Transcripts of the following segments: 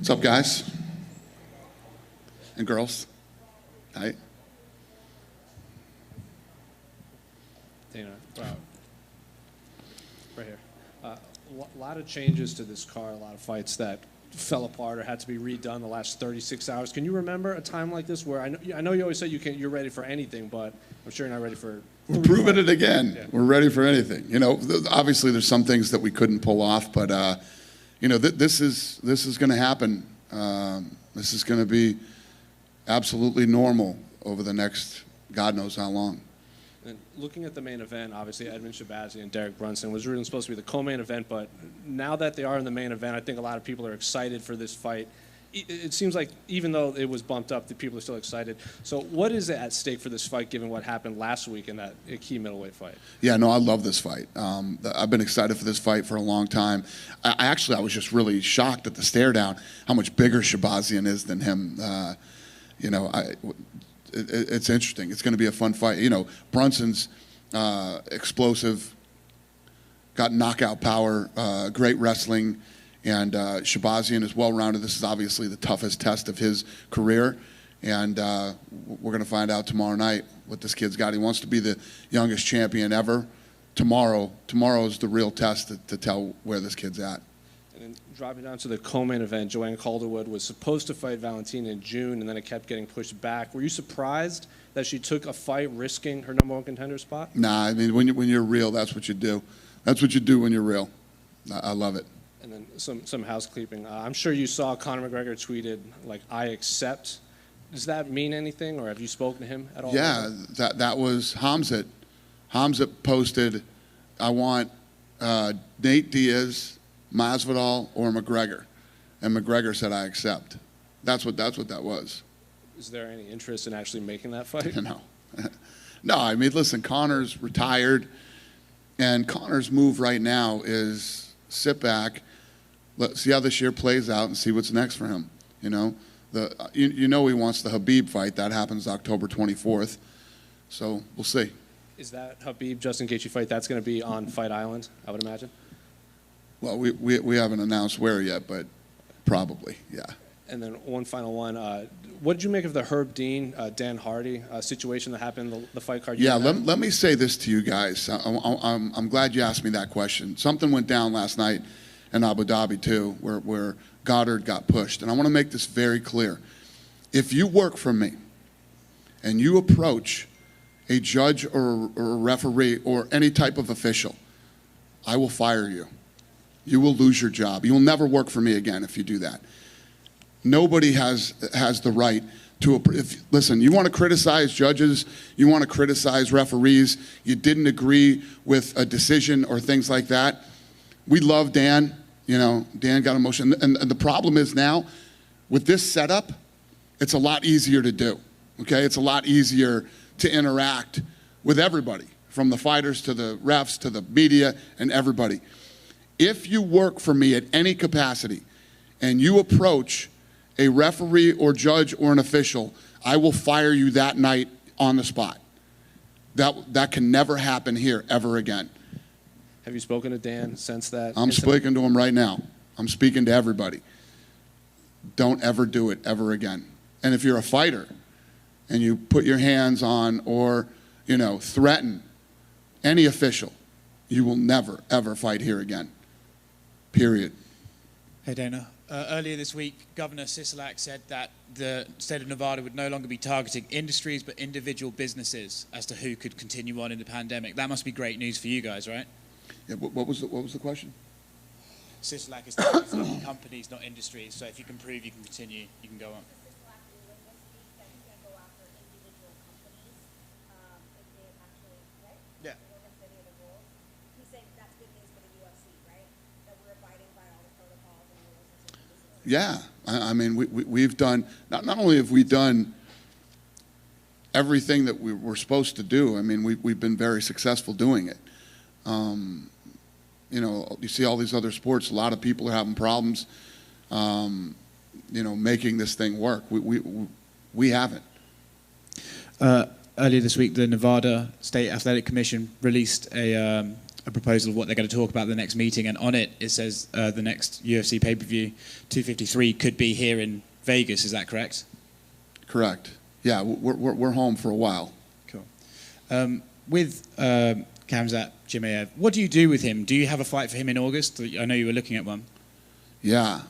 What's up, guys and girls? Hi. Dana, right here. A lot of changes to this card, a lot of fights that fell apart or had to be redone the last 36 hours. Can you remember a time like this where I know you always say you're ready for anything, but I'm sure you're not ready for. We're proving it again. Yeah. We're ready for anything. You know, obviously there's some things that we couldn't pull off, but you know, this is going to happen. This is going to be absolutely normal over the next God knows how long. And looking at the main event, obviously Edmund Shabazi and Derek Brunson was really supposed to be the co-main event, but now that they are in the main event, I think a lot of people are excited for this fight. It seems like even though it was bumped up, the people are still excited. So what is at stake for this fight, given what happened last week in that key middleweight fight? Yeah, no, I love this fight. I've been excited for this fight for a long time. I was just really shocked at the stare down, how much bigger Shabazian is than him. You know, it's interesting. It's going to be a fun fight. You know, Brunson's explosive, got knockout power, great wrestling. And Shabazian is well-rounded. This is obviously the toughest test of his career. And we're going to find out tomorrow night what this kid's got. He wants to be the youngest champion ever. Tomorrow is the real test to tell where this kid's at. And then dropping down to the co-main event, Joanne Calderwood was supposed to fight Valentina in June, and then it kept getting pushed back. Were you surprised that she took a fight risking her #1 contender spot? Nah, I mean, when you're real, that's what you do. That's what you do when you're real. I love it. And then some housekeeping. I'm sure you saw Conor McGregor tweeted, like, "I accept." Does that mean anything, or have you spoken to him at all? Yeah, that was Khamzat. Khamzat posted, "I want Nate Diaz, Masvidal, or McGregor," and McGregor said, "I accept." That's what that was. Is there any interest in actually making that fight? No, no. I mean, listen, Conor's retired, and Conor's move right now is sit back. Let's see how this year plays out and see what's next for him. You know, you know he wants the Khabib fight. That happens October 24th. So we'll see. Is that Khabib, Justin Gaethje fight, that's going to be on Fight Island, I would imagine? Well, we haven't announced where yet, but probably, yeah. And then one final one. What did you make of the Herb Dean, Dan Hardy situation that happened in the fight card? Yeah, let me say this to you guys. I'm glad you asked me that question. Something went down last night in Abu Dhabi, too, where Goddard got pushed. And I want to make this very clear. If you work for me and you approach a judge or a referee or any type of official, I will fire you. You will lose your job. You'll never work for me again if you do that. Nobody has the right to, listen, you want to criticize judges, you want to criticize referees, you didn't agree with a decision or things like that. We love Dan, you know, Dan got emotion. And the problem is now, with this setup, it's a lot easier to do, okay? It's a lot easier to interact with everybody, from the fighters to the refs to the media and everybody. If you work for me at any capacity and you approach a referee or judge or an official, I will fire you that night on the spot. That can never happen here ever again. Have you spoken to Dan since that? I'm speaking to him right now. I'm speaking to everybody. Don't ever do it ever again. And if you're a fighter and you put your hands on or, you know, threaten any official, you will never, ever fight here again. Period. Hey, Dana. Earlier this week, Governor Sisolak said that the state of Nevada would no longer be targeting industries but individual businesses as to who could continue on in the pandemic. That must be great news for you guys, right? Yeah, what was the question? Sisolak is targeting companies, not industries. So if you can prove you can continue, you can go on. Yeah. Yeah, I mean, we've done, not only have we done everything that we were supposed to do, I mean, we've been very successful doing it. You know, you see all these other sports, a lot of people are having problems, you know, making this thing work. We haven't. Earlier this week, the Nevada State Athletic Commission released a a proposal of what they're going to talk about at the next meeting, and on it says the next UFC pay-per-view 253 could be here in Vegas. Is that correct? Correct. Yeah, we're home for a while. Cool. With Khamzat Chimaev, what do you do with him? Do you have a fight for him in August? I know you were looking at one. Yeah.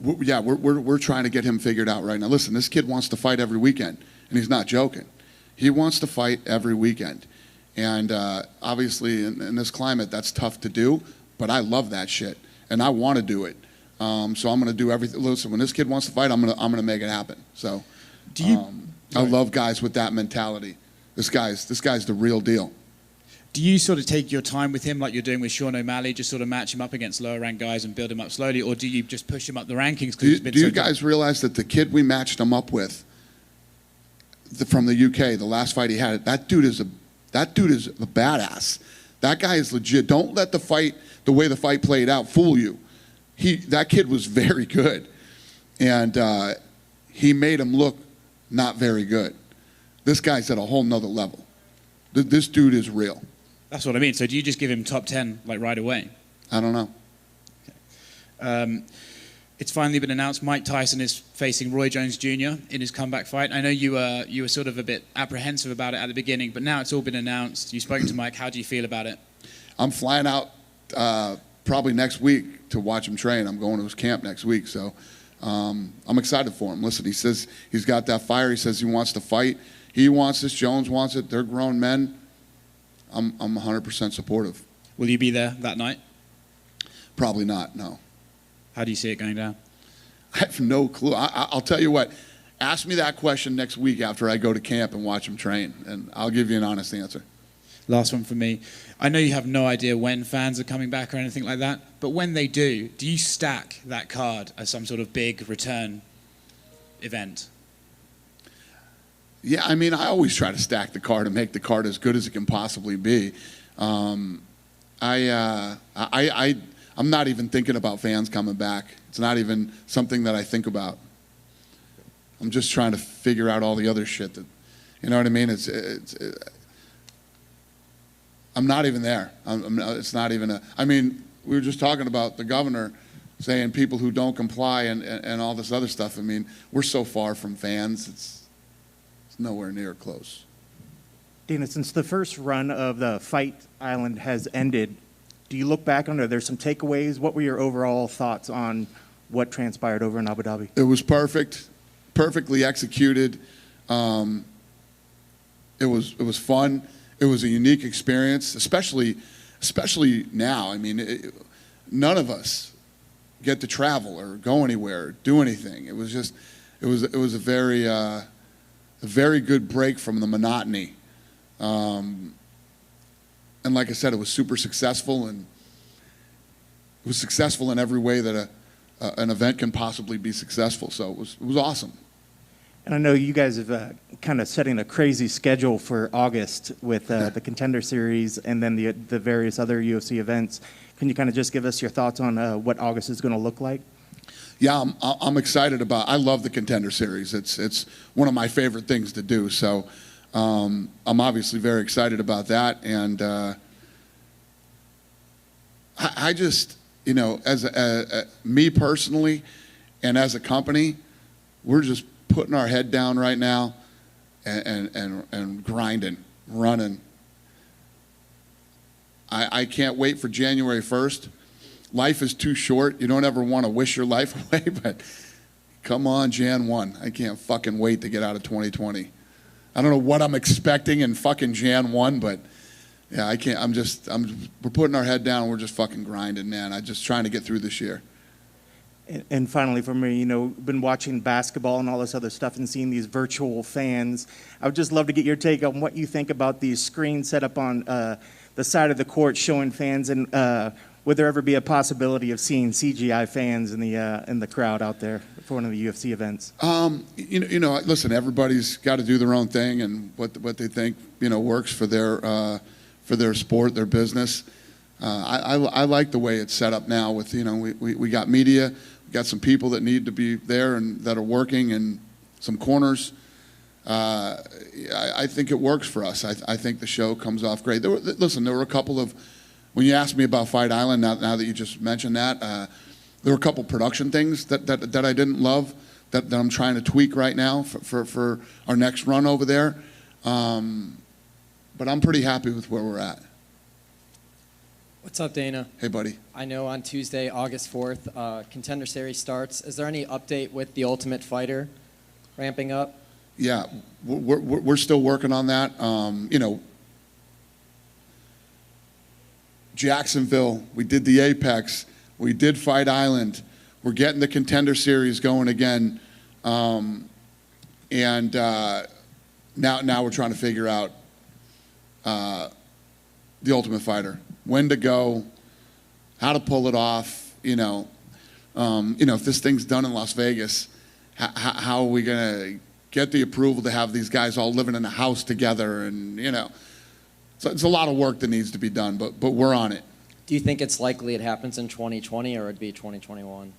We're trying to get him figured out right now. Listen, this kid wants to fight every weekend, and he's not joking. He wants to fight every weekend. And obviously, in this climate, that's tough to do, but I love that shit, and I want to do it. So I'm going to do everything. Listen, when this kid wants to fight, I'm gonna make it happen. So do you? I love guys with that mentality. This guy's the real deal. Do you sort of take your time with him like you're doing with Sean O'Malley, just sort of match him up against lower ranked guys and build him up slowly, or do you just push him up the rankings? Do you guys realize that the kid we matched him up with from the UK, the last fight he had, that dude is a badass. That guy is legit. Don't let the way the fight played out fool you. That kid was very good, and he made him look not very good. This guy's at a whole nother level. This dude is real. That's what I mean. So do you just give him top 10 like right away? I don't know. Okay. It's finally been announced Mike Tyson is facing Roy Jones Jr. in his comeback fight. I know you were sort of a bit apprehensive about it at the beginning, but now it's all been announced. You've spoken to Mike. How do you feel about it? I'm flying out probably next week to watch him train. I'm going to his camp next week, so I'm excited for him. Listen, he says he's got that fire. He says he wants to fight. He wants this. Jones wants it. They're grown men. I'm 100% supportive. Will you be there that night? Probably not, no. How do you see it going down? I have no clue. I'll tell you what. Ask me that question next week after I go to camp and watch him train, and I'll give you an honest answer. Last one from me. I know you have no idea when fans are coming back or anything like that, but when they do you stack that card as some sort of big return event? Yeah, I mean, I always try to stack the card and make the card as good as it can possibly be. I'm not even thinking about fans coming back. It's not even something that I think about. I'm just trying to figure out all the other shit that, you know what I mean? I'm not even there. It's not even I mean, we were just talking about the governor saying people who don't comply and all this other stuff. I mean, we're so far from fans. It's nowhere near close. Dana, since the first run of the Fight Island has ended, do you look back on it? Are there some takeaways? What were your overall thoughts on what transpired over in Abu Dhabi? It was perfectly executed. It was fun. It was a unique experience, especially now. I mean, none of us get to travel or go anywhere, or do anything. It was a very good break from the monotony. And like I said, it was super successful, and it was successful in every way that an event can possibly be successful. So it was awesome. And I know you guys have kind of setting a crazy schedule for August with the Contender Series and then the various other UFC events. Can you kind of just give us your thoughts on what August is going to look like? Yeah, I'm excited about. I love the Contender Series. It's one of my favorite things to do. So I'm obviously very excited about that, and I just, you know, as me personally, and as a company, we're just putting our head down right now and grinding, running. I can't wait for January 1st. Life is too short. You don't ever want to wish your life away, but come on, Jan 1. I can't fucking wait to get out of 2020. I don't know what I'm expecting in fucking Jan 1, but yeah, I can't. We're putting our head down and we're just fucking grinding, man. I'm just trying to get through this year. And finally, for me, you know, been watching basketball and all this other stuff and seeing these virtual fans. I would just love to get your take on what you think about these screens set up on the side of the court showing fans, and would there ever be a possibility of seeing CGI fans in the crowd out there for one of the UFC events? You know, listen, everybody's got to do their own thing and what they think, you know, works for their sport, their business. I like the way it's set up now with, you know, we got media, we got some people that need to be there and that are working, and some corners. I think it works for us. I think the show comes off great. Listen, there were a couple of, when you asked me about Fight Island, now that you just mentioned that, there were a couple production things that I didn't love that I'm trying to tweak right now for our next run over there. But I'm pretty happy with where we're at. What's up, Dana? Hey, buddy. I know on Tuesday, August 4th, Contender Series starts. Is there any update with The Ultimate Fighter ramping up? Yeah, we're still working on that. You know, Jacksonville, we did the Apex, we did Fight Island. We're getting the Contender Series going again. Now we're trying to figure out the Ultimate Fighter, when to go, how to pull it off. You know, if this thing's done in Las Vegas, how are we gonna get the approval to have these guys all living in a house together? And so it's a lot of work that needs to be done, but we're on it. Do you think it's likely it happens in 2020 or it'd be 2021?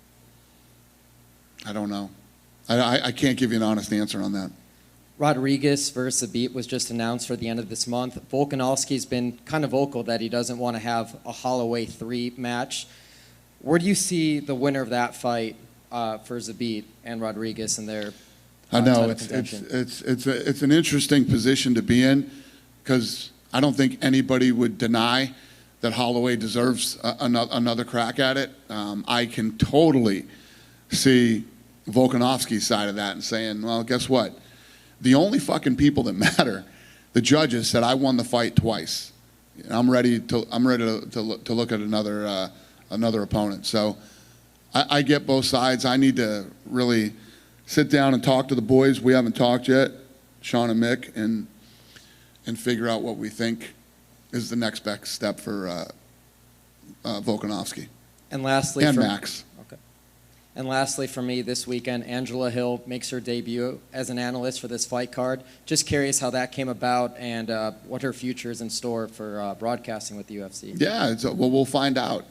I don't know. I can't give you an honest answer on that. Rodriguez versus Zabit was just announced for the end of this month. Volkanovski's been kind of vocal that he doesn't want to have a Holloway 3 match. Where do you see the winner of that fight for Zabit and Rodriguez in their I know title it's contention? it's an interesting position to be in, because I don't think anybody would deny that Holloway deserves another crack at it. I can totally see Volkanovski's side of that and saying, well, guess what? The only fucking people that matter, the judges, said I won the fight twice. I'm ready to look at another opponent. So I get both sides. I need to really sit down and talk to the boys. We haven't talked yet, Sean and Mick, and figure out what we think is the next best step for Volkanovski. And lastly, And Max. Okay. And lastly, for me, this weekend, Angela Hill makes her debut as an analyst for this fight card. Just curious how that came about and what her future is in store for broadcasting with the UFC. Yeah, well, we'll find out.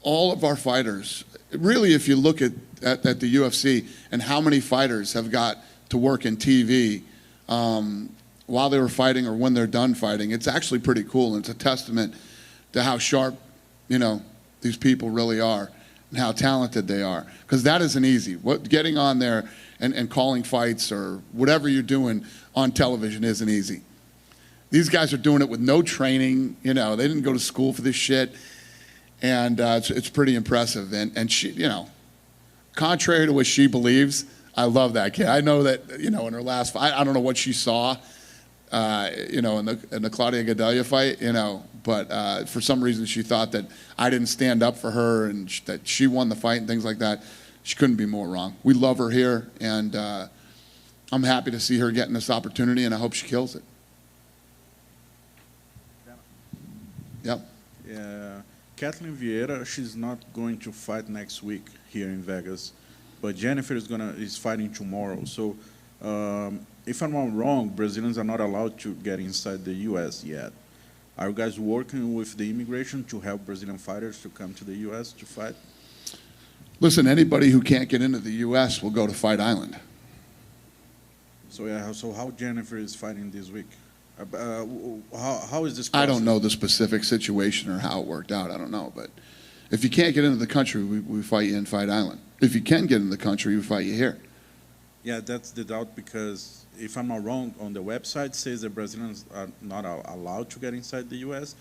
All of our fighters, really, if you look at the UFC and how many fighters have got to work in TV while they were fighting or when they're done fighting, it's actually pretty cool. And it's a testament to how sharp, these people really are and how talented they are. Because that isn't easy. Getting on there and calling fights or whatever you're doing on television isn't easy. These guys are doing it with no training. They didn't go to school for this shit. And it's pretty impressive. And she, contrary to what she believes, I love that kid. I know that, in her last fight, I don't know what she saw, in the Claudia Gadelha fight, but for some reason she thought that I didn't stand up for her and that she won the fight and things like that. She couldn't be more wrong. We love her here, and I'm happy to see her getting this opportunity, and I hope she kills it. Yep. Yeah. Kathleen Vieira, she's not going to fight next week here in Vegas, but Jennifer is fighting tomorrow. So, if I'm not wrong, Brazilians are not allowed to get inside the U.S. yet. Are you guys working with the immigration to help Brazilian fighters to come to the U.S. to fight? Listen, anybody who can't get into the U.S. will go to Fight Island. So yeah, so how Jennifer is fighting this week? How is this process? I don't know the specific situation or how it worked out. I don't know. But if you can't get into the country, we fight you in Fight Island. If you can get into the country, we fight you here. Yeah, that's the doubt, because if I'm not wrong, on the website says that Brazilians are not allowed to get inside the U.S.,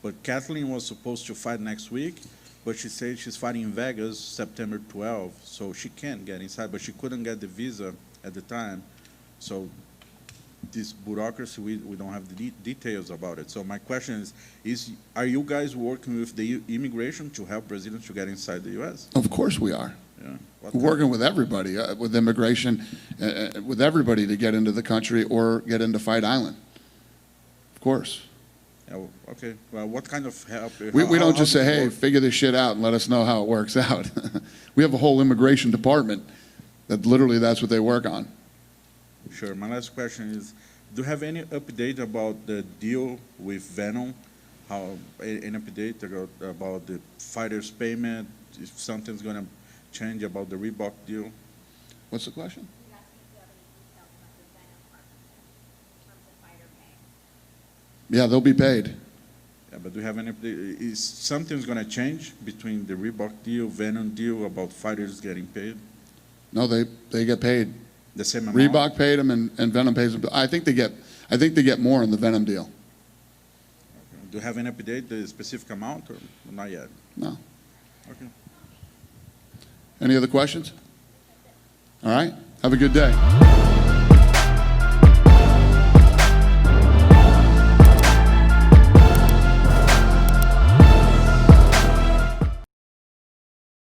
but Kathleen was supposed to fight next week, but she said she's fighting in Vegas September 12th, so she can get inside, but she couldn't get the visa at the time. So this bureaucracy, we don't have the details about it. So my question is are you guys working with the immigration to help Brazilians to get inside the U.S.? Of course we are. Yeah. We're working with everybody, with immigration, with everybody to get into the country or get into Fight Island. Of course. Yeah, okay. Well, what kind of help? We don't just say, hey, figure this shit out and let us know how it works out. We have a whole immigration department that literally that's what they work on. Sure. My last question is, do you have any update about the deal with Venom? Any update about the fighters' payment? If something's going to change about the Reebok deal? What's the question? Yeah, they'll be paid. Yeah, but do you have any, is something's gonna change between the Reebok deal, Venom deal, about fighters getting paid? No, they get paid. The same amount? Reebok paid them and Venom pays them. I think they get more in the Venom deal. Do you have any update, the specific amount, or not yet? No. Okay. Any other questions? All right. Have a good day.